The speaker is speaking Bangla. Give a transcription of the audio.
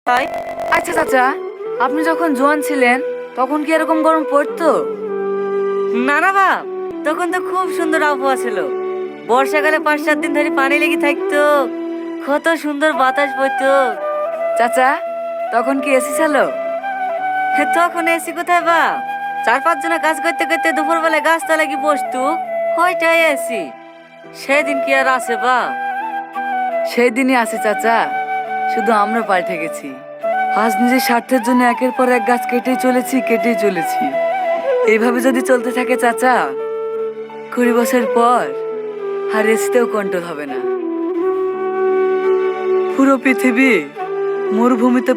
হয়। আচ্ছা চাচা, আপনি যখন জোয়ান ছিলেন তখন কি এরকম গরম পড়তো? না না বাপ, তখন তো খুব সুন্দর আবহাওয়া ছিল। বর্ষাকালে 5-7 দিন ধরে পানি লেগে থাকতো, কত সুন্দর বাতাস বইতো। চাচা, তখন কি এসি ছিল? তখন এসি কোথায় বাপ? 4-5 জনে কাজ করতে করতে দুপুর বেলা গাছতলা গিয়ে বসতু, ওইটাই এসি। সেদিন কি আর আছে বাপ? সেই দিনই আছে চাচা, শুধু আমরা পাল্টে গেছি। আজ নিজের স্বার্থের জন্য একের পর এক গাছ কেটেই চলেছি। এইভাবে যদি চলতে থাকে চাচা, 20 বছর পর আর এসিতেও কন্ট্রোল হবে না। পুরো পৃথিবী মরুভূমিতে